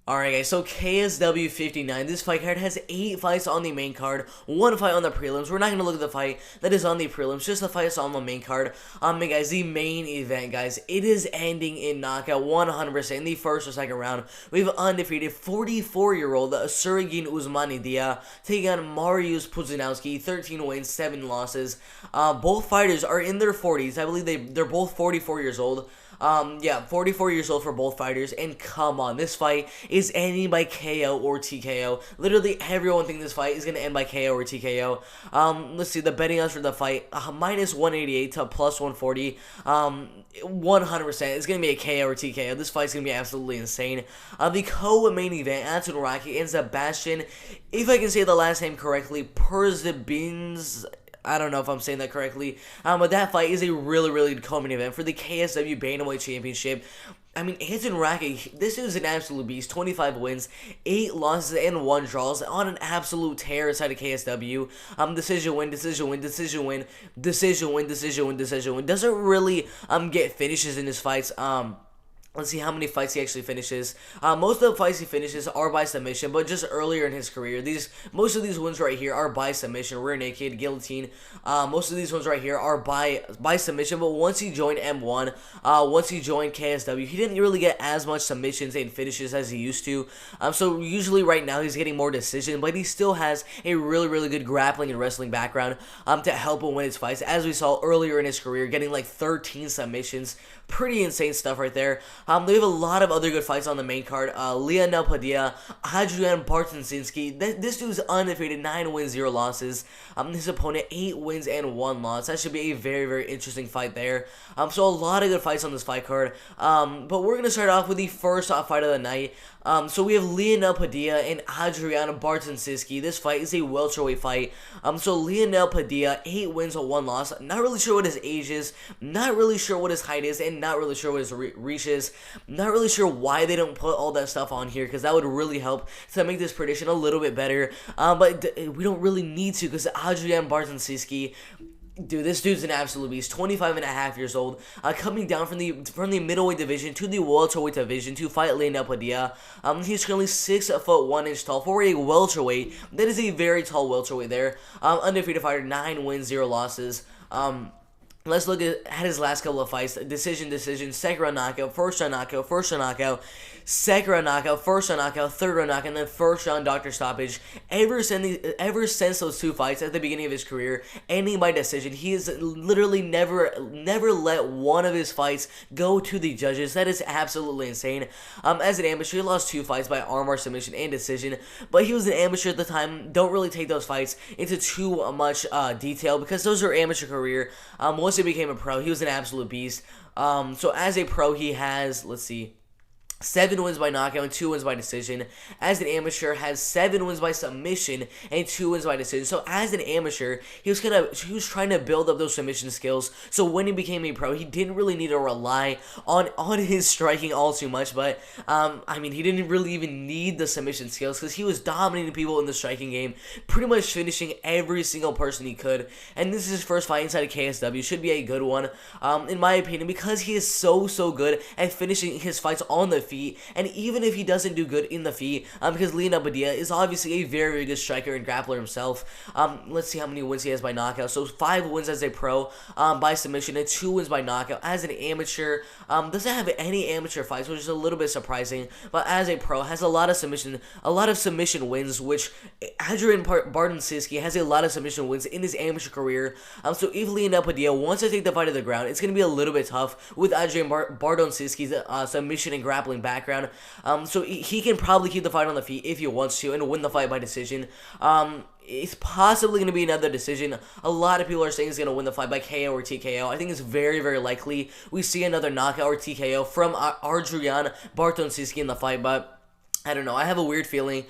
Alright guys, so KSW 59, this fight card has 8 fights on the main card, 1 fight on the prelims. We're not going to look at the fight that is on the prelims, just the fights on the main card. And guys, the main event, guys, it is ending in knockout 100% in the first or second round. We have undefeated 44-year-old Surrogate Usmani taking on Mariusz Puzzinowski, 13 wins, 7 losses. Both fighters are in their 40s. I believe they're both 44 years old. 44 years old for both fighters, and come on, this fight is ending by KO or TKO. Literally everyone thinks this fight is going to end by KO or TKO. Let's see, the betting odds for the fight, minus 188 to plus 140, 100%, it's going to be a KO or TKO. This fight's going to be absolutely insane. The co-main event, Anton Rocky and Sebastian, if I can say the last name correctly, Perzibins, I don't know if I'm saying that correctly, but that fight is a really good co-main event for the KSW Bantamweight Championship. I mean, Anton Rocky, this is an absolute beast. 25 wins, 8 losses, and 1 draws on an absolute tear inside of KSW. Decision win, decision win, decision win, decision win, decision win, decision win. Doesn't really get finishes in his fights. Let's see how many fights he actually finishes. Most of the fights he finishes are by submission, but just earlier in his career, most of these wins right here are by submission, rear naked, guillotine. Most of these ones right here are by submission, but once he joined M1, once he joined KSW, he didn't really get as much submissions and finishes as he used to. So usually right now he's getting more decision, but he still has a really good grappling and wrestling background to help him win his fights. As we saw earlier in his career, getting like 13 submissions. Pretty insane stuff right there. They have a lot of other good fights on the main card. Leona Padilla, Adriana, Barton, Siskiy. This dude's undefeated, 9 wins, 0 losses. His opponent, 8 wins and 1 loss. That should be a very interesting fight there. So a lot of good fights on this fight card. But we're going to start off with the first fight of the night. So we have Leona Padilla and Adriana Barton Siskiy. This fight is a welterweight fight. So Leona Padilla, 8 wins and 1 loss. Not really sure what his age is. Not really sure what his height is. And not really sure what his reach is. Not really sure why they don't put all that stuff on here, because that would really help to make this prediction a little bit better. But we don't really need to, because Adriana Barton Siskiy, dude, this dude's an absolute beast. 25 and a half years old, coming down from the middleweight division to the welterweight division to fight Leona Padilla. He's currently 6 foot 1 inch tall for a welterweight. That is a very tall welterweight there. Undefeated fighter, 9 wins, 0 losses. Let's look at his last couple of fights. Decision, second round knockout, first round knockout, second round knockout, first round knockout, third round knockout, and then first round doctor stoppage. Ever since those 2 fights at the beginning of his career, ending by decision, he has literally never let one of his fights go to the judges. That is absolutely insane. As an amateur, he lost 2 fights by armbar submission and decision, but he was an amateur at the time. Don't really take those fights into too much detail, because those are amateur career. Once he became a pro, he was an absolute beast. So as a pro, he has, let's see, 7 wins by knockout and 2 wins by decision. As an amateur, has 7 wins by submission and 2 wins by decision. So as an amateur, he was trying to build up those submission skills. So when he became a pro, he didn't really need to rely on his striking all too much. But I mean, he didn't really even need the submission skills, because he was dominating people in the striking game, pretty much finishing every single person he could. And this is his first fight inside of KSW. Should be a good one, in my opinion, because he is so good at finishing his fights on the feet. And even if he doesn't do good in the feet, because Leona Padilla is obviously a very good striker and grappler himself. Let's see how many wins he has by knockout. So 5 wins as a pro by submission, and 2 wins by knockout. As an amateur, doesn't have any amateur fights, which is a little bit surprising. But as a pro, has a lot of submission wins, which Adrian Barton Siskiy has a lot of submission wins in his amateur career. So if Leona Padilla wants to take the fight to the ground, it's going to be a little bit tough with Adrian Barton Siskiy's submission and grappling background. So he can probably keep the fight on the feet if he wants to and win the fight by decision. It's possibly going to be another decision. A lot of people are saying he's going to win the fight by KO or TKO. I think it's very likely we see another knockout or TKO from Adriana Barton Siskiy in the fight, but I don't know. I have a weird feeling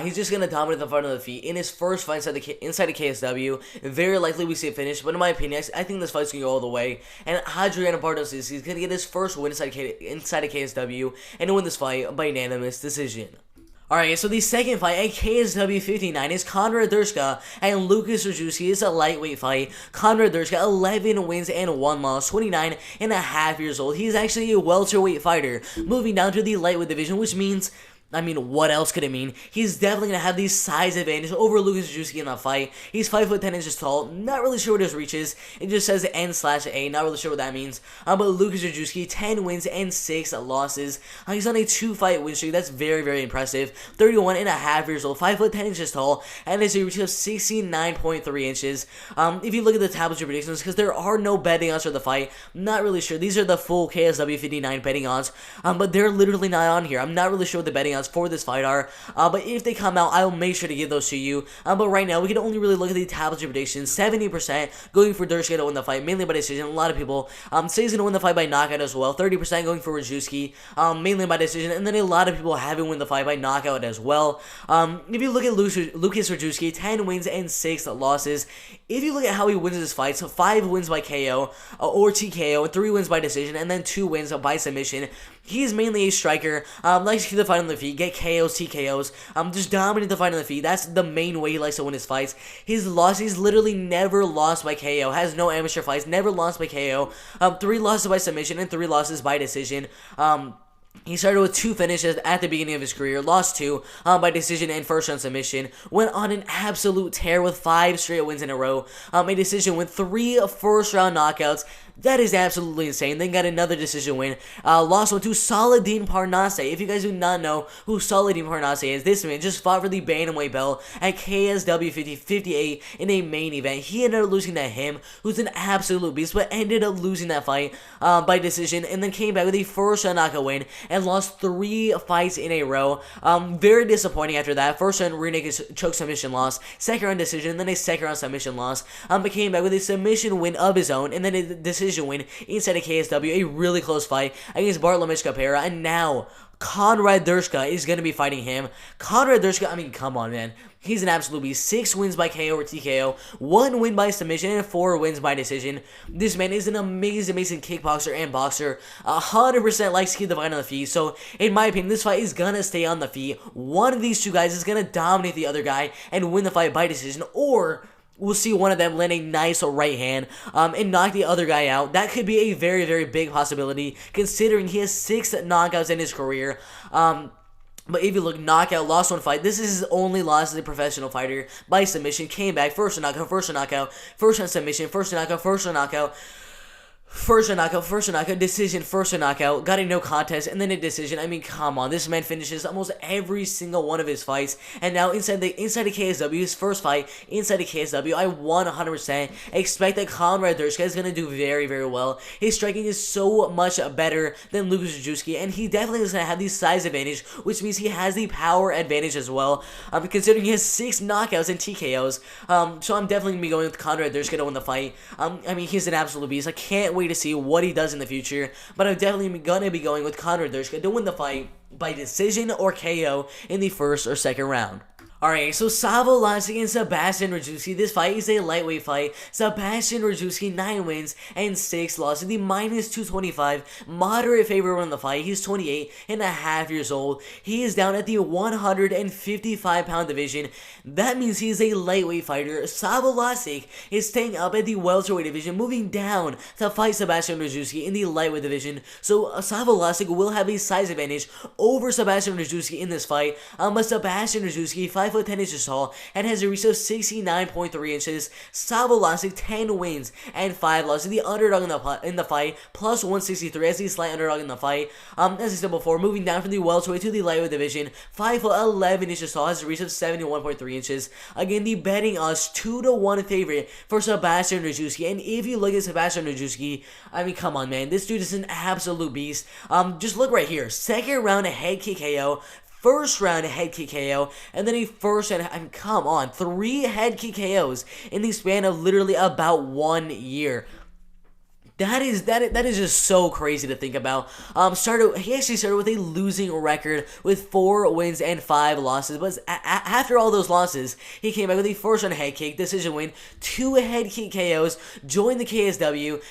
he's just going to dominate the fight on the feet in his first fight inside of KSW. Very likely we see it finish, but in my opinion, I think this fight's going to go all the way. And Adriana Barton Siskiy is going to get his first win inside of KSW and win this fight by unanimous decision. Alright, so the second fight at KSW 59 is Conrad Durska and Lucas Rajewski. It's a lightweight fight. Conrad Durska, 11 wins and 1 loss, 29 and a half years old. He's actually a welterweight fighter, moving down to the lightweight division, which means I mean, what else could it mean? He's definitely going to have the size advantage over Lucas Suzowski in that fight. He's 5'10" tall. Not really sure what his reach is. It just says N/A. Not really sure what that means. But Lucas Suzowski, 10 wins and 6 losses. He's on a 2-fight win streak. That's very, very impressive. 31 and a half years old. 5'10" tall. And has a reach of 69.3 inches. If you look at the tablet predictions, because there are no betting odds for the fight, I'm not really sure. These are the full KSW 59 betting odds. But they're literally not on here. I'm not really sure what the betting odds for this fight are, but if they come out, I'll make sure to give those to you. But right now, we can only really look at the tablet predictions. 70% going for Durska to win the fight, mainly by decision. A lot of people say he's going to win the fight by knockout as well. 30% going for Rajewski, mainly by decision, and then a lot of people have him win the fight by knockout as well. If you look at Lucas Rajewski, 10 wins and 6 losses. If you look at how he wins his fights, 5 wins by KO or TKO, 3 wins by decision, and then 2 wins by submission. He's mainly a striker, likes to keep the fight on the feet, get KOs, TKOs, just dominate the fight on the feet. That's the main way he likes to win his fights. He's literally never lost by KO, has no amateur fights, never lost by KO, 3 losses by submission and 3 losses by decision. He started with 2 finishes at the beginning of his career, lost 2 by decision and first round submission, went on an absolute tear with 5 straight wins in a row, a decision win, 3 first round knockouts. That is absolutely insane. Then got another decision win. Lost one to Saladin Parnasse. If you guys do not know who Saladin Parnasse is, this man just fought for the bantamweight belt at KSW 58 in a main event. He ended up losing to him, who's an absolute beast, but ended up losing that fight by decision, and then came back with a first round knockout win and lost 3 fights in a row. Very disappointing after that. First round rear naked choke submission loss, second round decision, then a second round submission loss. But came back with a submission win of his own, and then a decision win inside of KSW, a really close fight against Barton, and now Conrad Durska is going to be fighting him. Conrad Durska, I mean, come on, man. He's an absolute beast. 6 wins by KO or TKO, 1 win by submission, and 4 wins by decision. This man is an amazing kickboxer and boxer. 100% likes to keep the fight on the feet. So, in my opinion, this fight is going to stay on the feet. One of these two guys is going to dominate the other guy and win the fight by decision, or we'll see one of them land a nice right hand and knock the other guy out. That could be a very, very big possibility, considering he has 6 knockouts in his career. But if you look, knockout, lost 1 fight. This is his only loss as a professional fighter by submission. Came back, first knockout, first knockout, first round submission, first knockout, first knockout. First knockout, decision, first knockout, got a no contest, and then a decision. I mean, come on, this man finishes almost every single one of his fights, and now inside the KSW, his first fight inside the KSW, I 100% expect that Conrad Durska is going to do very, very well. His striking is so much better than Lucas Suzowski, and he definitely is going to have the size advantage, which means he has the power advantage as well, considering he has 6 knockouts and TKOs. So I'm definitely going to be going with Conrad Durska to win the fight. I mean, he's an absolute beast. I can't wait to see what he does in the future, but I'm definitely gonna be going with Conrad Durska to win the fight by decision or KO in the first or second round. Alright, so Savo lost against Sebastian Rajewski. This fight is a lightweight fight. Sebastian Rajewski, 9 wins and 6 losses. The minus 225, moderate favorite in the fight. He's 28 and a half years old. He is down at the 155-pound division. That means he is a lightweight fighter. Savo Lasik is staying up at the welterweight division, moving down to fight Sebastian Rajewski in the lightweight division. So Savo Lasik will have a size advantage over Sebastian Rajewski in this fight. But Sebastian Rajewski, 5'10" tall, and has a reach of 69.3 inches. Savo Lasik, 10 wins and 5 losses. The underdog in the fight, plus 163 as the slight underdog in the fight. As I said before, moving down from the welterweight to the lightweight division, 5'11" tall, has a reach of 71.3 inches. Again, the betting odds 2-1 favorite for Sebastian Rajewski. And if you look at Sebastian Rajewski, I mean, come on, man, this dude is an absolute beast. Just look right here, second round head kick KO. First round head kick KO, and then a first round, I mean, come on, 3 head kick KOs in the span of literally about 1 year. That is just so crazy to think about. He actually started with a losing record with 4 wins and 5 losses. But after all those losses, he came back with a first round head kick, decision win, 2 head kick KOs, joined the KSW,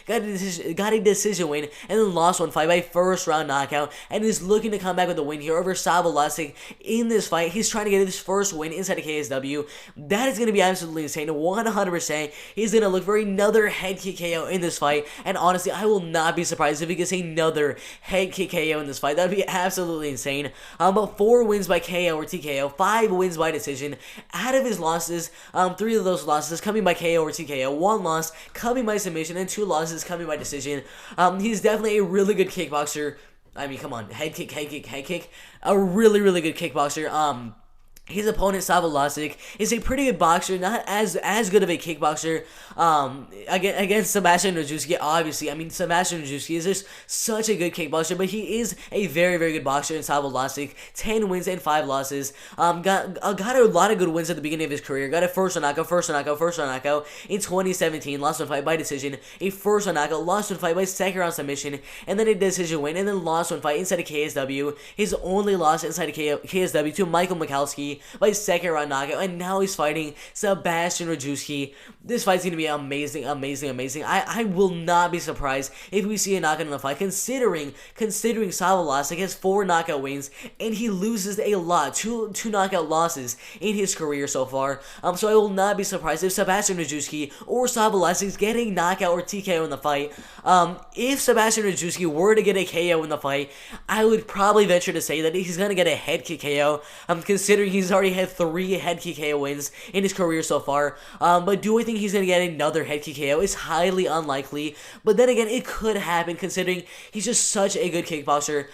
got a decision win, and then lost 1 fight by first round knockout, and is looking to come back with a win here over Savo Lasik in this fight. He's trying to get his first win inside the KSW. That is going to be absolutely insane. 100%. He's going to look for another head kick KO in this fight, and honestly, I will not be surprised if he gets another head kick KO in this fight. That'd be absolutely insane. But 4 wins by KO or TKO, 5 wins by decision. Out of his losses, 3 of those losses coming by KO or TKO, 1 loss coming by submission, and 2 losses coming by decision. He's definitely a really good kickboxer. I mean, come on, head kick, head kick, head kick. A really, really good kickboxer. His opponent, Suzanowski, is a pretty good boxer, not as good of a kickboxer against Sebastian Rajewski, obviously. I mean, Sebastian Rajewski is just such a good kickboxer, but he is a very, very good boxer in Suzanowski. 10 wins and 5 losses. Got a lot of good wins at the beginning of his career. Got a first round knockout in 2017. Lost one fight by decision. A first round knockout, lost one fight by second round submission, and then a decision win, and then lost one fight inside of KSW. His only loss inside of KSW to Michael Michalski by second round knockout, and now he's fighting Sebastian Rajewski. This fight's gonna be amazing. I will not be surprised if we see a knockout in the fight, considering Suzanowski has 4 knockout wins and he loses a lot, two knockout losses in his career so far. So I will not be surprised if Sebastian Rajewski or Suzanowski get a knockout or TKO in the fight. If Sebastian Rajewski were to get a KO in the fight, I would probably venture to say that he's gonna get a head kick KO. Considering he's already had 3 head kick KO wins in his career so far. But do I think he's going to get another head kick KO? It's highly unlikely. But then again, it could happen considering he's just such a good kickboxer.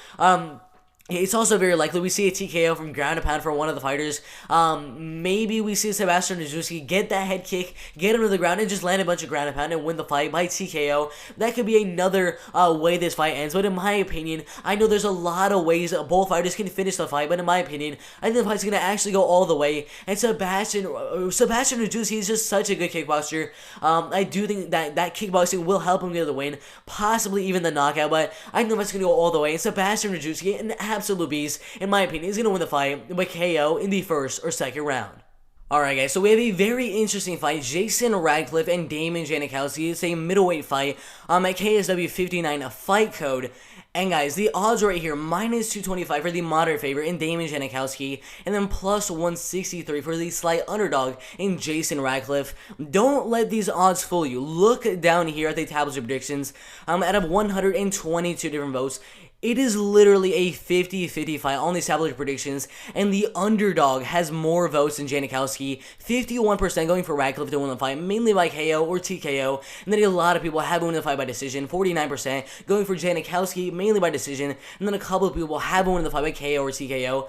It's also very likely we see a TKO from ground and pound for one of the fighters. Maybe we see Sebastian Rajewski get that head kick, get him to the ground, and just land a bunch of ground and pound and win the fight by TKO. That could be another way this fight ends. But in my opinion, I know there's a lot of ways both fighters can finish the fight. But in my opinion, I think the fight's going to actually go all the way. And Sebastian Rajewski is just such a good kickboxer. I do think that kickboxing will help him get the win, possibly even the knockout. But I think the fight's going to go all the way. And Sebastian Rajewski, an absolute beast, in my opinion, is going to win the fight by KO in the first or second round. Alright guys, so we have a very interesting fight. Jason Radcliffe and Damian Janikowski. It's a middleweight fight at KSW 59 fight code. And guys, the odds right here, minus 225 for the moderate favorite in Damian Janikowski, and then plus 163 for the slight underdog in Jason Radcliffe. Don't let these odds fool you. Look down here at the tables of predictions. Out of 122 different votes, it is literally a 50-50 fight on these tabloid predictions, and the underdog has more votes than Janikowski. 51% going for Radcliffe to win the fight, mainly by KO or TKO, and then a lot of people have won the fight by decision. 49% going for Janikowski, mainly by decision, and then a couple of people have won the fight by KO or TKO.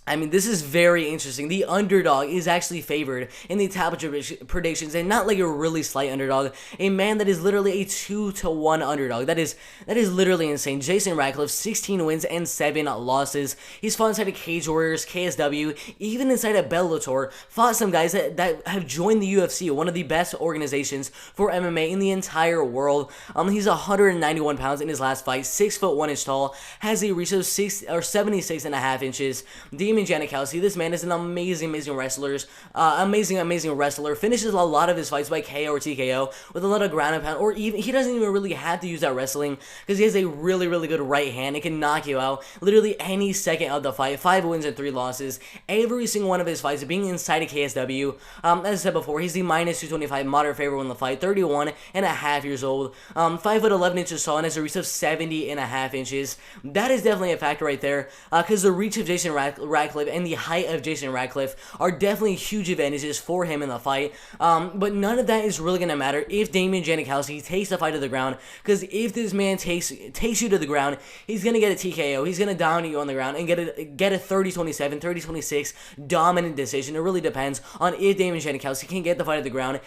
I mean, this is very interesting. The underdog is actually favored in the tablet predictions, and not like a really slight underdog. A man that is literally a 2-1 underdog. That is literally insane. Jason Radcliffe, 16 wins and 7 losses. He's fought inside of Cage Warriors, KSW, even inside of Bellator. Fought some guys that have joined the UFC, one of the best organizations for MMA in the entire world. He's 191 pounds in his last fight, 6 foot 1 inch tall, has a reach of 76.5 inches. Damian Janikowski, this man is an amazing wrestler. Amazing wrestler. Finishes a lot of his fights by KO or TKO with a lot of ground and pound, or even he doesn't even really have to use that wrestling because he has a really good right hand. It can knock you out literally any second of the fight. 5 wins and 3 losses. Every single one of his fights being inside of KSW. As I said before, he's the minus 225 moderate favorite in the fight. 31 and a half years old. 5 foot 11 inches tall and has a reach of 70.5 inches. That is definitely a factor right there because the reach of Jason Radcliffe and the height of Jason Radcliffe are definitely huge advantages for him in the fight. But none of that is really going to matter if Damian Janikowski takes the fight to the ground, because if this man takes you to the ground, he's going to get a TKO. He's going to dominate you on the ground and get a 30-27, 30-26 dominant decision. It really depends on if Damian Janikowski can get the fight to the ground.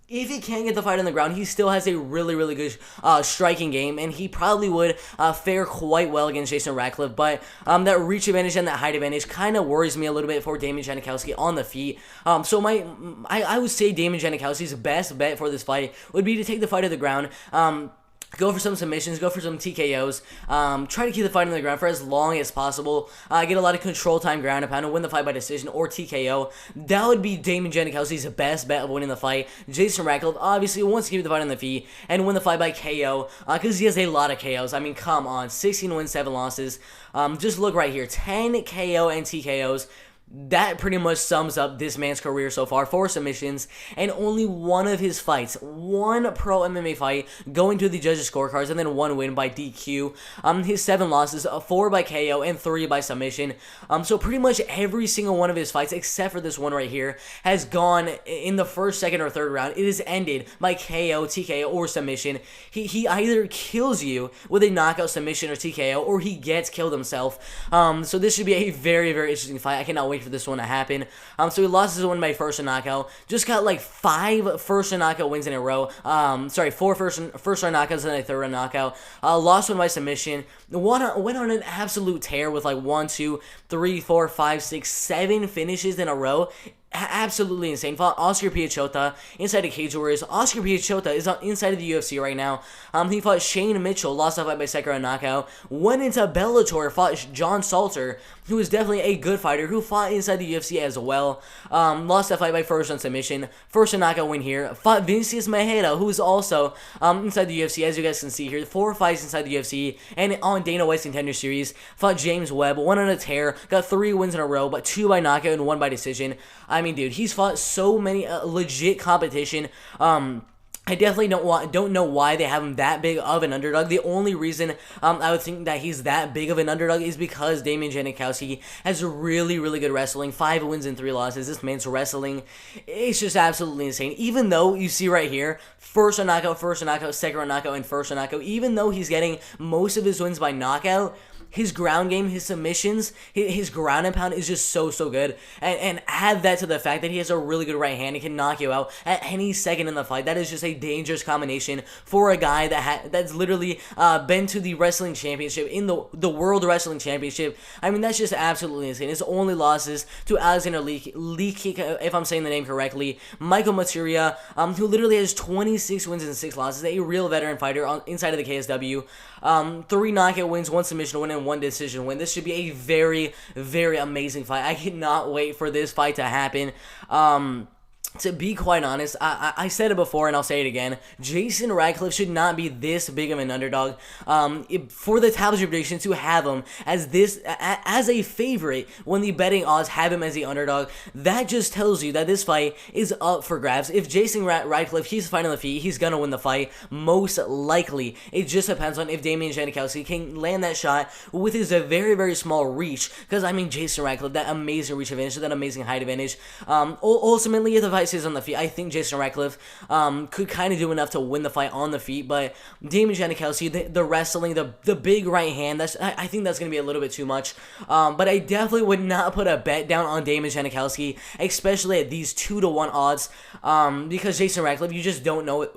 If he can't get the fight on the ground, he still has a really good striking game, and he probably would fare quite well against Jason Radcliffe. But that reach advantage and that height advantage kind of worries me a little bit for Damian Janikowski on the feet. So I would say Damian Janikowski's best bet for this fight would be to take the fight to the ground. Go for some submissions, go for some TKOs, try to keep the fight on the ground for as long as possible, get a lot of control time ground and pound and win the fight by decision or TKO. That would be Damian Janikowski's best bet of winning the fight. Jason Radcliffe obviously wants to keep the fight on the feet and win the fight by KO, because he has a lot of KOs. I mean, come on, 16 wins, 7 losses. Just look right here, 10 KO and TKOs. that pretty much sums up this man's career so far. 4 submissions, and only one of his fights, one pro MMA fight, going to the judges' scorecards, and then 1 win by DQ. His 7 losses, 4 by KO, and 3 by submission. So pretty much every single one of his fights, except for this one right here, has gone in the first, second, or third round. It is ended by KO, TKO, or submission. He either kills you with a knockout, submission, or TKO, or he gets killed himself. So this should be a very, very interesting fight. I cannot wait for this one to happen. So he lost his one by first knockout. Just got like 5 first knockout wins in a row. 4 first round knockouts and a third round knockout. Lost one by submission. Went on an absolute tear with like 1, 2, 3, 4, 5, 6, 7 finishes in a row. Absolutely insane. Fought Oscar Piechota inside of Cage Warriors. Oscar Piechota is inside of the UFC right now. He fought Shane Mitchell, lost that fight by second round knockout. Went into Bellator, fought John Salter, who is definitely a good fighter, who fought inside the UFC as well. Lost that fight by first round submission. First round knockout win here. Fought Vinicius Mejera, who is also inside the UFC, as you guys can see here. 4 fights inside the UFC and on Dana White's Contender Series. Fought James Webb, went on a tear, got 3 wins in a row, but 2 by knockout and 1 by decision. I mean, dude, he's fought so many legit competition. I definitely don't know why they have him that big of an underdog. The only reason I would think that he's that big of an underdog is because Damian Janikowski has really, really good wrestling. 5 wins and 3 losses. This man's wrestling, it's just absolutely insane. Even though you see right here, first round knockout, second round knockout, and first round knockout, even though he's getting most of his wins by knockout, his ground game, his submissions, his ground and pound is just so good. And add that to the fact that he has a really good right hand and can knock you out at any second in the fight. That is just a dangerous combination for a guy that's literally been to the wrestling championship, in the World Wrestling Championship. I mean, that's just absolutely insane. His only losses to Alexander Leakik, if I'm saying the name correctly, Michael Materia, who literally has 26 wins and 6 losses, a real veteran fighter inside of the KSW. 3 knockout wins, 1 submission win, and 1 decision win. This should be a very, very amazing fight. I cannot wait for this fight to happen. To be quite honest, I said it before and I'll say it again. Jason Radcliffe should not be this big of an underdog. For the Tapestry prediction to have him as a favorite when the betting odds have him as the underdog, that just tells you that this fight is up for grabs. If Jason Radcliffe keeps fighting the feet, he's gonna win the fight most likely. It just depends on if Damian Janikowski can land that shot with his very, very small reach. Because I mean, Jason Radcliffe, that amazing reach advantage, that amazing height advantage. Ultimately, if the fight is on the feet, I think Jason Radcliffe could kind of do enough to win the fight on the feet, but Damian Janikowski, the wrestling, the big right hand, I think that's going to be a little bit too much, but I definitely would not put a bet down on Damian Janikowski, especially at these 2-1 odds, because Jason Radcliffe, you just don't know it.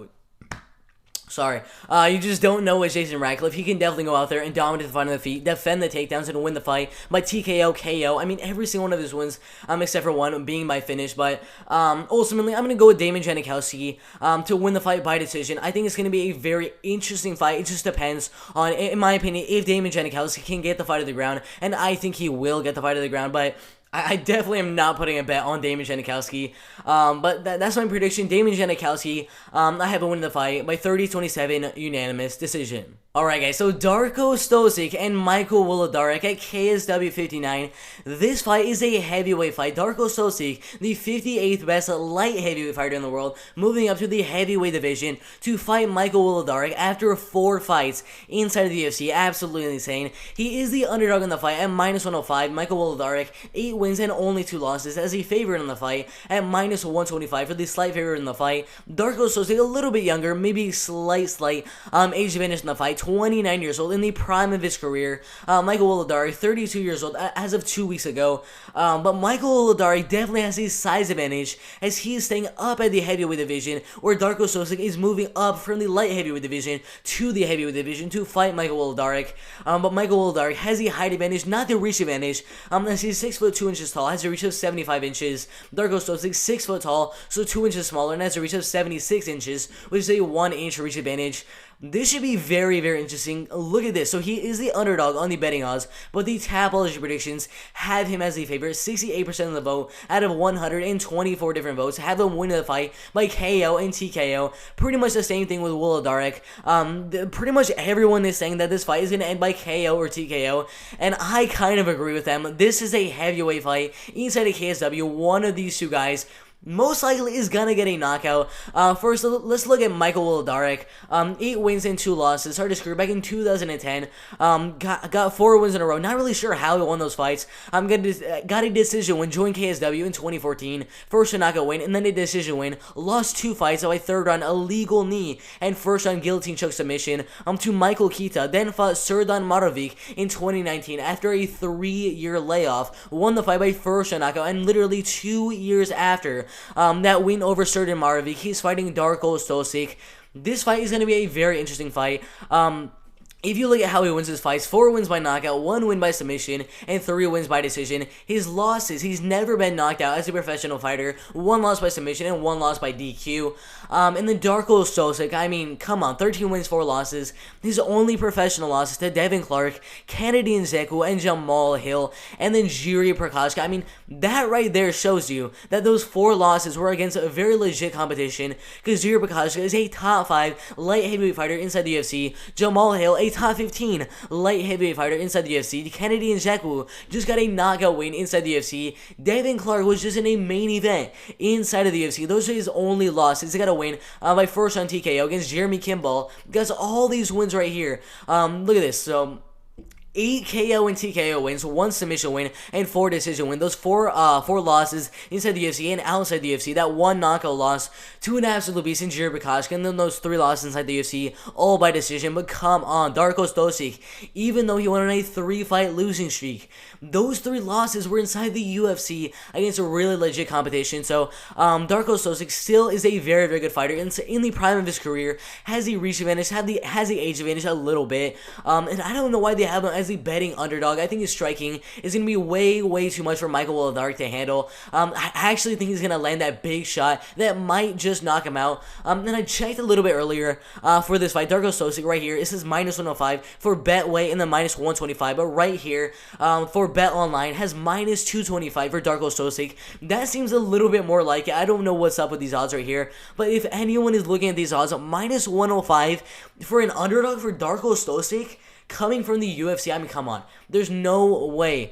You just don't know with Jason Radcliffe. He can definitely go out there and dominate the fight on the feet, defend the takedowns, and win the fight by TKO, KO. I mean, every single one of his wins, except for one being by finish. But ultimately, I'm going to go with Damian Janikowski to win the fight by decision. I think it's going to be a very interesting fight. It just depends on, in my opinion, if Damian Janikowski can get the fight to the ground, and I think he will get the fight to the ground. But I definitely am not putting a bet on Damian Janikowski, but that's my prediction. Damian Janikowski, I have him win the fight by 30-27 unanimous decision. Alright guys, so Darko Stosic and Michael Wildarick at KSW 59. This fight is a heavyweight fight. Darko Stosic, the 58th best light heavyweight fighter in the world, moving up to the heavyweight division to fight Michael Wildarick after 4 fights inside of the UFC. Absolutely insane. He is the underdog in the fight at -105. Michael Wildarick, 8 wins and only 2 losses as a favorite in the fight at -125 for the slight favorite in the fight. Darko Stosic, a little bit younger, maybe slight age advantage in the fight. 29 years old, in the prime of his career. Michael Wildarick, 32 years old as of 2 weeks ago. But Michael Wildarick definitely has a size advantage as he is staying up at the heavyweight division, where Darko Stosic is moving up from the light heavyweight division to the heavyweight division to fight Michael Wildarick. But Michael Wildarick has a height advantage, not the reach advantage, as he's 6'2" tall, has a reach of 75 inches. Darko Stosic, 6 foot tall, so 2 inches smaller, and has a reach of 76 inches, which is a 1 inch reach advantage. This should be very, very interesting. Look at this. So he is the underdog on the betting odds, but the Tapology predictions have him as the favorite. 68% of the vote out of 124 different votes have him winning the fight by KO and TKO. Pretty much the same thing with Wildarick. Pretty much everyone is saying that this fight is going to end by KO or TKO, and I kind of agree with them. This is a heavyweight fight inside of KSW. One of these two guys most likely is gonna get a knockout. First, let's look at Michael Wildarick. 8 wins and 2 losses. Started his career back in 2010. Got 4 wins in a row. Not really sure how he won those fights. Got a decision win. Joined KSW in 2014. First knockout win, and then a decision win. Lost 2 fights by third round illegal knee and first round guillotine choke submission. To Michael Kita. Then fought Serdan Marovic in 2019 after a 3-year layoff. Won the fight by first round knockout, and literally 2 years after that win over Serdan Marovic, he's fighting Darko Stosic. This fight is going to be a very interesting fight. If you look at how he wins his fights, 4 wins by knockout, 1 win by submission, and 3 wins by decision. His losses, he's never been knocked out as a professional fighter. 1 loss by submission and 1 loss by DQ. And then Darko Stosic, I mean, come on, 13 wins, 4 losses. His only professional losses to Devin Clark, Kennedy Nzechukwu, and Jamal Hill, and then Jiri Prochazka. I mean, that right there shows you that those 4 losses were against a very legit competition, because Jiri Prochazka is a top 5 light heavyweight fighter inside the UFC. Jamal Hill, a top 15 light heavyweight fighter inside the UFC. Kennedy Nzechukwu just got a knockout win inside the UFC. Devin Clark was just in a main event inside of the UFC. Those are his only losses. He got a win by first round TKO against Jeremy Kimball. Got all these wins right here. Look at this. So 8 KO and TKO wins, 1 submission win, and 4 decision wins. Those 4 losses inside the UFC and outside the UFC. That 1 knockout loss to an absolute beast in Jiri Prochazka, and then those 3 losses inside the UFC, all by decision. But come on, Darko Stosic, even though he went on a 3-fight losing streak, those 3 losses were inside the UFC against a really legit competition. So Darko Stosic still is a very, very good fighter. In the prime of his career, has the reach advantage, has the age advantage a little bit. And I don't know why they have him as the betting underdog. I think his striking is going to be way, way too much for Michael Wildarick to handle. I actually think he's going to land that big shot that might just knock him out. And I checked a little bit earlier for this fight. Darko Stosic right here, this is minus 105 for Betway and then minus 125. But right here for Bet Online has minus 225 for Darko Stosic. That seems a little bit more like it. I don't know what's up with these odds right here. But if anyone is looking at these odds, minus 105 for an underdog for Darko Stosic, coming from the UFC, I mean, come on. There's no way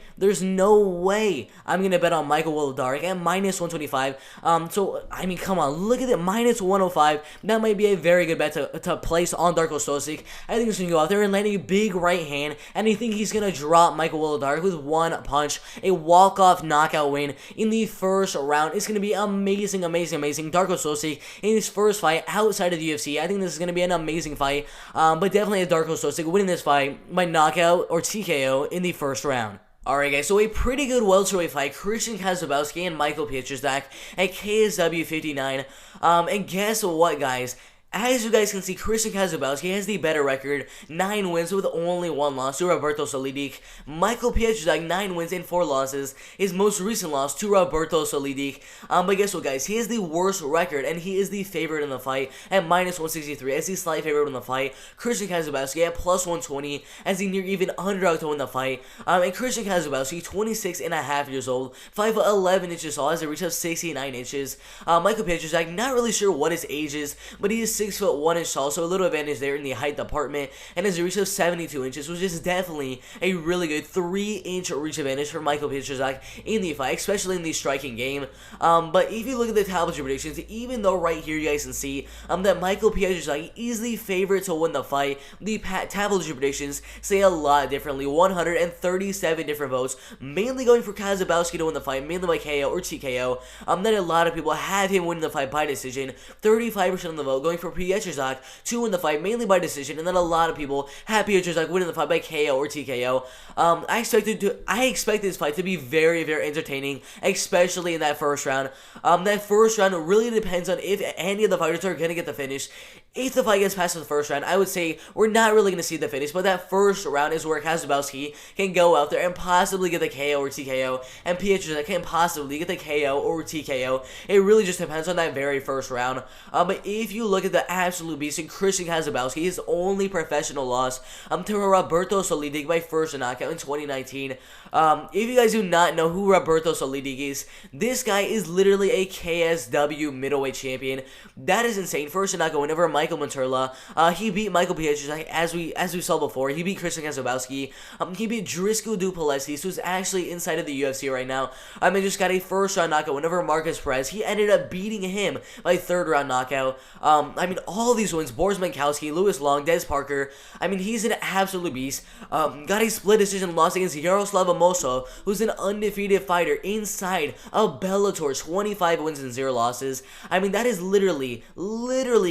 I'm going to bet on Michael Wildarick at minus 125. So, I mean, come on. Look at it, minus 105. That might be a very good bet to place on Darko Stosic. I think he's going to go out there and land a big right hand, and I think he's going to drop Michael Wildarick with 1 punch, a walk-off knockout win in the first round. It's going to be amazing, amazing, amazing. Darko Stosic in his first fight outside of the UFC. I think this is going to be an amazing fight, but definitely a Darko Stosic winning this fight by knockout or TKO in the first round. Alright guys, so a pretty good welterweight fight, Christian Kazabowski and Michael Pietrzak at KSW 59. And guess what, guys? As you guys can see, Christian Kazabowski has the better record, 9 wins with only 1 loss to Roberto Solidic. Michael Pietrzak, 9 wins and 4 losses, his most recent loss to Roberto Solidic. But guess what, guys? He has the worst record, and he is the favorite in the fight at minus 163 as the slight favorite in the fight. Christian Kazabowski at plus 120 as the near even underdog to win the fight. And Christian Kazabowski, 26.5 years old, 5'11" inches tall, has a reach of 69 inches. Michael Pietrzak, not really sure what his age is, but he is 6'1" tall, so a little advantage there in the height department, and has a reach of 72 inches, which is definitely a really good 3-inch reach advantage for Michael Pietrzak in the fight, especially in the striking game. But if you look at the Tapology predictions, even though right here you guys can see that Michael Pietrzak is the favorite to win the fight, the Tapology predictions say a lot differently. 137 different votes, mainly going for Kazabowski to win the fight, mainly by KO or TKO. Then a lot of people have him winning the fight by decision. 35% of the vote going for Pietrzak to win the fight, mainly by decision, and then a lot of people have Pietrzak winning the fight by KO or TKO. I expect this fight to be very, very entertaining, especially in that first round. That first round really depends on if any of the fighters are going to get the finish. If the fight gets past the first round, I would say we're not really going to see the finish, but that first round is where Kazabowski can go out there and possibly get the KO or TKO, and Pietrzak can possibly get the KO or TKO. It really just depends on that very first round. But if you look at the absolute beast in Christian Kazabowski, his only professional loss to Roberto Solidig by first knockout in 2019. If you guys do not know who Roberto Solidig is, this guy is literally a KSW middleweight champion. That is insane. First knockout win over Michael Manterla. He beat Michael Pietrusek, as we saw before. He beat Christian Kazabowski. He beat Driscoll Duplessis, who's actually inside of the UFC right now. And just got a first round knockout win over Marcus Perez. He ended up beating him by third round knockout. All these wins, Boris Mankowski, Lewis Long, Des Parker. He's an absolute beast. Got a split decision loss against Yaroslav Amoso, who's an undefeated fighter inside of Bellator, 25 wins and 0 losses. That is literally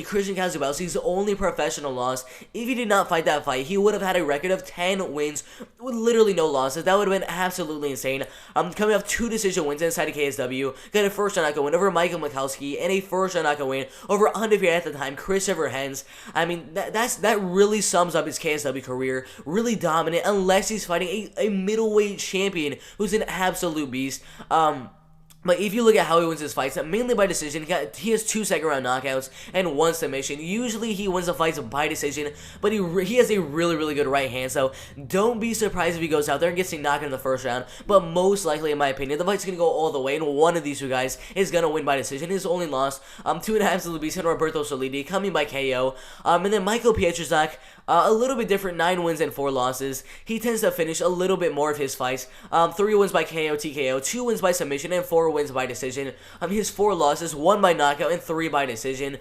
Christian Kazabowski's only professional loss. If he did not fight that fight, he would have had a record of 10 wins with literally no losses. That would have been absolutely insane. Coming off 2 decision wins inside of KSW, got a first round knockout win over Michael Mikowski and a first round knockout win over undefeated at the time Christopher Hens. That really sums up his KSW career. Really dominant, unless he's fighting a middleweight champion who's an absolute beast. But if you look at how he wins his fights, mainly by decision, he has 2 second-round knockouts and 1 submission. Usually he wins the fights by decision, but he has a really good right hand, so don't be surprised if he goes out there and gets a knockout in the first round. But most likely, in my opinion, the fight's going to go all the way, and one of these 2 guys is going to win by decision. His only loss to an absolute beast, Roberto Solidi, coming by KO. And then Michael Pietrusek, a little bit different, 9 wins and 4 losses. He tends to finish a little bit more of his fights. 3 wins by KO, TKO, 2 wins by submission, and 4 wins by decision. His 4 losses, 1 by knockout and 3 by decision.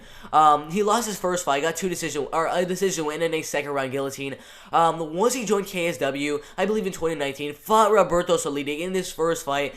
He lost his first fight, got a decision win and a second round guillotine. Once he joined KSW, I believe in 2019, fought Roberto Solidig in this first fight,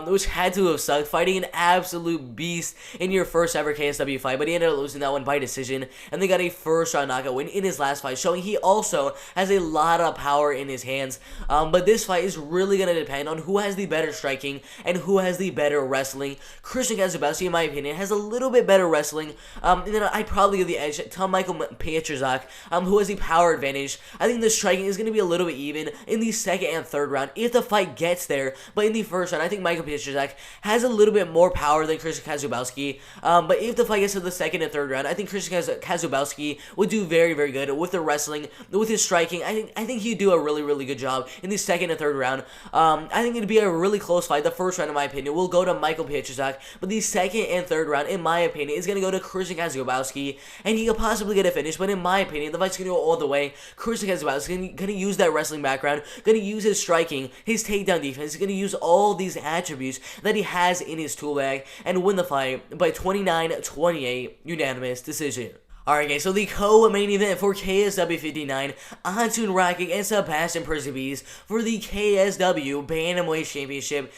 which had to have sucked, fighting an absolute beast in your first ever KSW fight, but he ended up losing that one by decision, and they got a first round knockout win in his last fight, showing he also has a lot of power in his hands. But this fight is really going to depend on who has the better striking and who has the better wrestling. Christian Kazabowski, in my opinion, has a little bit better wrestling, and then I'd probably give the edge to Michael Pietrusek, who has the power advantage. I think the striking is going to be a little bit even in the second and third round if the fight gets there, but in the first round, I think Michael Pietrusek has a little bit more power than Christian Kazabowski. But if the fight gets to the second and third round, I think Christian Kazabowski would do very good with the wrestling, with his striking. I think he'd do a really good job in the second and third round. I think it'd be a really close fight. The first round, in my opinion, will go to Michael Pietrusek, but the second and third round, in my opinion, is going to go to Christian Kazabowski, and he could possibly get a finish, but in my opinion, the fight's going to go all the way. Christian Kazabowski is going to use that wrestling background, going to use his striking, his takedown defense, he's going to use all these attributes that he has in his tool bag, and win the fight by 29-28 unanimous decision. Alright guys, so the co-main event for KSW 59, Anton Rakic and Sebastian Perciabes for the KSW Bantamweight Championship.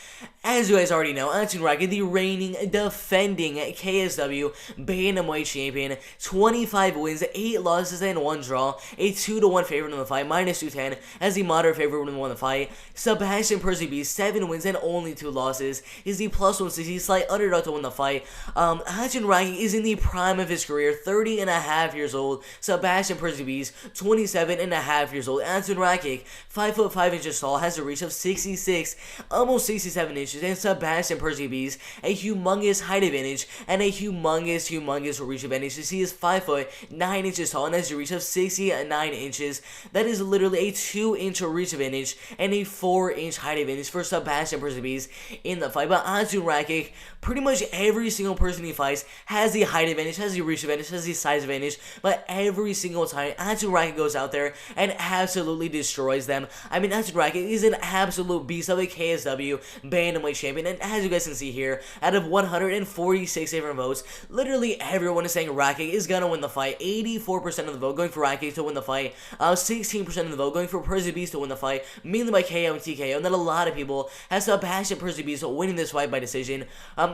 As you guys already know, Anton Rakic, the reigning, defending KSW Bantamweight Champion, 25 wins, 8 losses, and 1 draw, a 2-1 favorite in the fight, -210 as the moderate favorite when won the fight. Sebastian Perciabes, 7 wins and only 2 losses, is the +160 slight underdog to win the fight. Anton Rakic is in the prime of his career, 30.5 years old. Sebastian Perciabes, 27.5 years old. Anton Rakic, 5'5" tall, has a reach of 66, almost 67 inches, and Sebastian Perciabes, a humongous height advantage and a humongous reach advantage. He is 5'9" tall and has a reach of 69 inches. That is literally a 2-inch reach advantage and a 4-inch height advantage for Sebastian Perciabes in the fight. But Anton Rakic, pretty much every single person he fights has the height advantage, has the reach advantage, has the size advantage, but every single time Anton Rakic goes out there and absolutely destroys them. Anton Rakic is an absolute beast of a KSW Bantamweight Champion, and as you guys can see here, out of 146 different votes, literally everyone is saying Rakic is gonna win the fight. 84% of the vote going for Rakic to win the fight, 16% of the vote going for Perciabes to win the fight, mainly by KO and TKO, and then a lot of people have Sebastian Perciabes winning this fight by decision.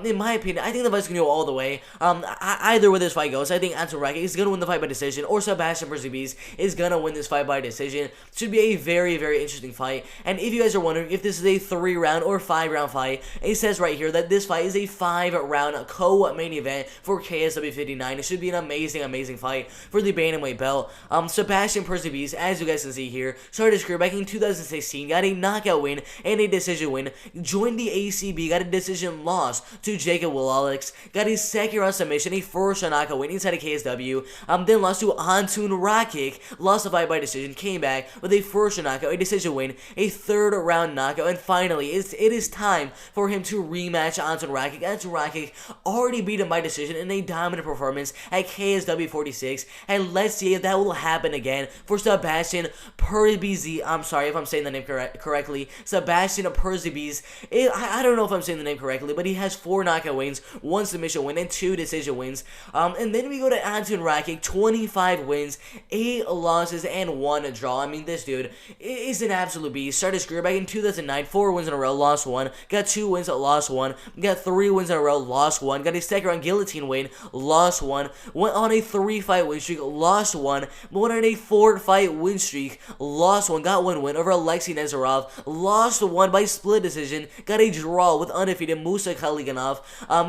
In my opinion, I think the fight's gonna go all the way. Either way this fight goes, I think Anton Rakic is gonna win the fight by decision, or Sebastian Perciabes is gonna win this fight by decision. Should be a very interesting fight. And if you guys are wondering if this is a 3-round or 5-round fight, it says right here that this fight is a 5-round co-main event for KSW 59. It should be an amazing fight for the Bantamweight belt. Sebastian Perciabes, as you guys can see here, started his career back in 2016, got a knockout win and a decision win, joined the ACB, got a decision loss to Jacob Wildarick, got a second round submission, a first round knockout win inside of KSW, KSW. Then lost to Antun Rakic, lost the fight by decision, came back with a first round knockout, a decision win, a third round knockout, and finally, it is time for him to rematch Antun Rakic. Antun Rakic already beat him by decision in a dominant performance at KSW 46, and let's see if that will happen again for Sebastian Perzibiz. I'm sorry if I'm saying the name correctly. Sebastian Perzibiz. I don't know if I'm saying the name correctly, but he has 4 knockout wins, 1 submission win, and 2 decision wins. And then we go to Antun Rakic, 25 wins, 8 losses, and 1 draw. I mean, this dude is an absolute beast. Started his career back in 2009, 4 wins in a row, lost 1. Got 2 wins, lost 1. Got 3 wins in a row, lost 1. Got a second round guillotine win, lost 1. Went on a 3-fight win streak, lost 1. Went on a 4-fight win streak, lost 1. Got 1 win over Alexei Nazarov, lost 1 by split decision. Got a draw with undefeated Musa Khaliganov.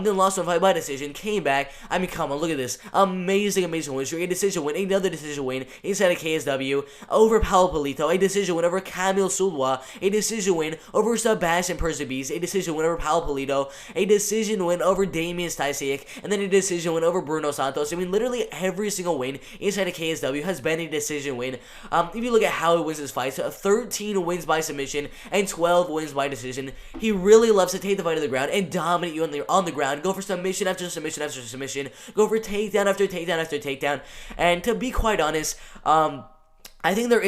Then lost 1 fight by decision, came back. I mean, come on, look at this. Amazing win streak. A decision win, another decision win inside of KSW over Paulo Polito. A decision win over Kamil Sulwa. A decision win over Sebastian Perzibiz. A decision win over Paulo Polito. A decision win over Damian Janikowski. And then a decision win over Bruno Santos. I mean, literally every single win inside of KSW has been a decision win. If you look at how he wins his fights, 13 wins by submission and 12 wins by decision. He really loves to take the fight to the ground and dominate you on the ground. Go for submission after submission after submission. Go for takedown after takedown after takedown. And to be quite honest, I think there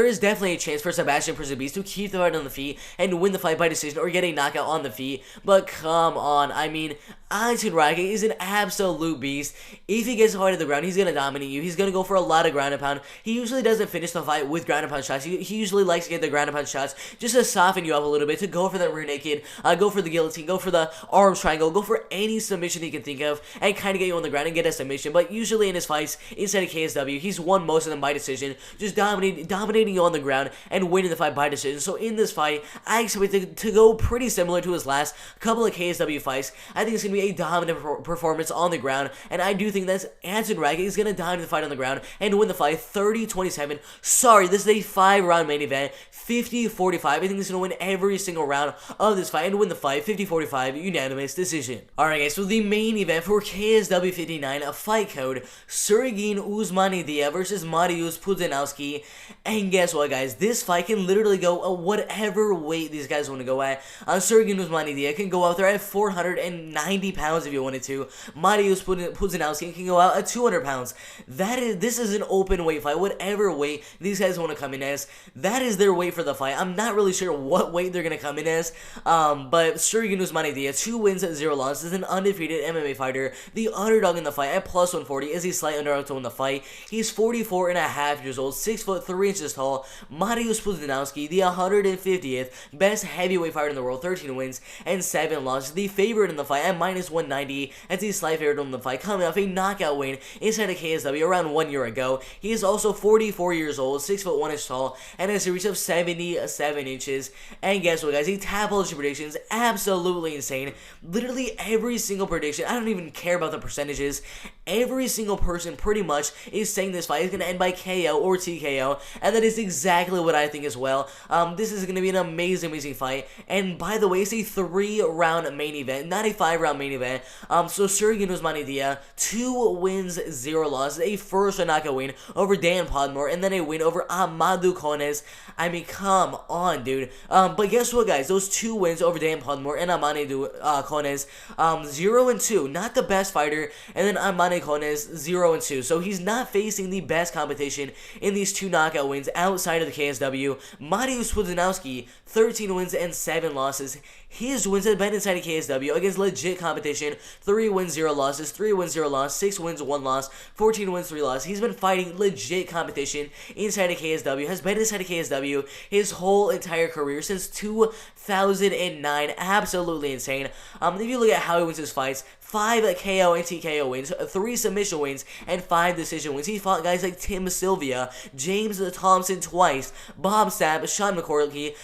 is definitely a chance for Sebastian Perzibiz to keep the fight on the feet and win the fight by decision or get a knockout on the feet. But come on, I mean, Antun Rakic is an absolute beast. If he gets the fight to the ground, he's going to dominate you. He's going to go for a lot of ground and pound. He usually doesn't finish the fight with ground and pound shots. He usually likes to get the ground and pound shots just to soften you up a little bit, to go for that rear naked, go for the guillotine, go for the arm triangle, go for any submission he can think of, and kind of get you on the ground and get a submission. But usually in his fights inside of KSW, he's won most of them by decision, just dominating you on the ground and winning the fight by decision. So in this fight, I expect it to go pretty similar to his last couple of KSW fights. I think it's going to be a dominant performance on the ground, and I do think that Antun Rakic is going to dominate the fight on the ground and win the fight 30-27. Sorry, this is a 5-round main event, 50-45. I think he's going to win every single round of this fight and win the fight 50-45 unanimous decision. Alright guys, so the main event for KSW 59, a fight code, Surrogate Usmani versus Mariusz Puzzinowski. And guess what, guys? This fight can literally go whatever weight these guys want to go at. Surrogate Usmani can go out there at 490 pounds if you wanted to. Mariusz Puzzinowski can go out at 200 pounds. This is an open weight fight. Whatever weight these guys want to come in as, that is their weight for the fight. I'm not really sure what weight they're going to come in as. But Surrogate Usmani, 2 wins, 0 losses, is an undefeated MMA fighter. The underdog in the fight at plus 140 is a slight underdog to win the fight. He's 44 and a half years old, 6'3" tall. Mariusz Puzzinowski, the 150th best heavyweight fighter in the world, 13 wins and 7 losses. The favorite in the fight at minus 190, as the slight favorite in the fight, coming off a knockout win inside of KSW around 1 year ago. He is also 44 years old, 6'1" tall, and has a reach of 77 inches. And guess what, guys? He tapology predictions absolutely insane. Literally every single prediction, I don't even care about the percentages. Every single person pretty much is saying this fight is going to end by KO or TKO, and that is exactly what I think as well. This is going to be an amazing fight, and by the way, it's a 3-round main event, not a 5-round main event. So Surrogate Usmani, 2 wins, 0 losses, a first knockout win over Dan Podmore, and then a win over Amadou Kones. I mean, come on, dude. But guess what, guys? Those 2 wins over Dan Podmore and Amadou Kones, 0-2, not the best fighter, and then Amadou Kones, 0-2. So he's not facing the best competition in these 2 knockout wins outside of the KSW. Mariusz Puzzinowski, 13 wins and 7 losses. His wins have been inside of KSW against legit competition. 3 wins, 0 losses, 3 wins, 0 losses, 6 wins, 1 loss, 14 wins, 3 losses. He's been fighting legit competition inside of KSW, has been inside of KSW his whole entire career since 2009. Absolutely insane. If you look at how he wins his fights, 5 KO and TKO wins, 3 submission wins, and 5 decision wins. He fought guys like Tim Sylvia, James Thompson twice, Bob Sapp, Sean McCorkey,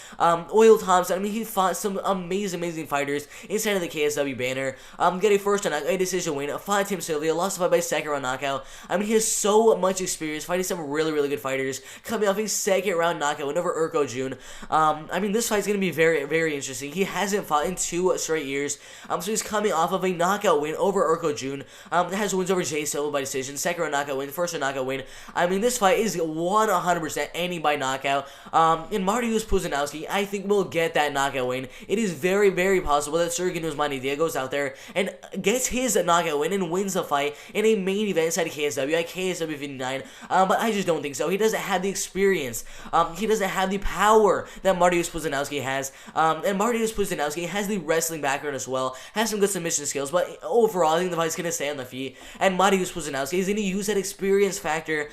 Oil Thompson. I mean, he fought some amazing amazing fighters inside of the KSW banner. Get a first round knockout, a decision win, fought Tim Sylvia, lost the fight by second round knockout. I mean, he has so much experience fighting some really good fighters, coming off a second round knockout win over Urko Jun. I mean, this fight's gonna be very interesting. He hasn't fought in 2 straight years, so he's coming off of a knockout win over Urko Jun. Has wins over Jay Silva by decision, second round knockout win, first round knockout win. I mean, this fight is 100% ending by knockout. And Mariusz Puzzinowski, I think, will get that knockout win. It is very possible that Surrogate Usmani goes out there and gets his knockout win and wins the fight in a main event inside of KSW at KSW 59. But I just don't think so. He doesn't have the experience. He doesn't have the power that Mariusz Puzzinowski has. And Mariusz Puzzinowski has the wrestling background as well, has some good submission skills, but overall, I think the fight's going to stay on the feet. And Mariusz Puzzinowski is going to use that experience factor,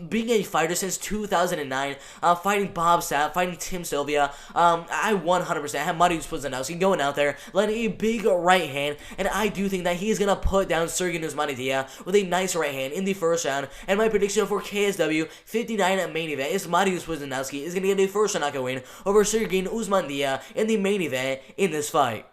being a fighter since 2009, fighting Bob Sapp, fighting Tim Sylvia. I 100% have Mariusz Puzzinowski going out there, landing a big right hand, and I do think that he is going to put down Surrogate Usmani with a nice right hand in the first round. And my prediction for KSW 59 main event is Mariusz Puzzinowski is going to get a first round knockout win over Surrogate Usmani in the main event in this fight.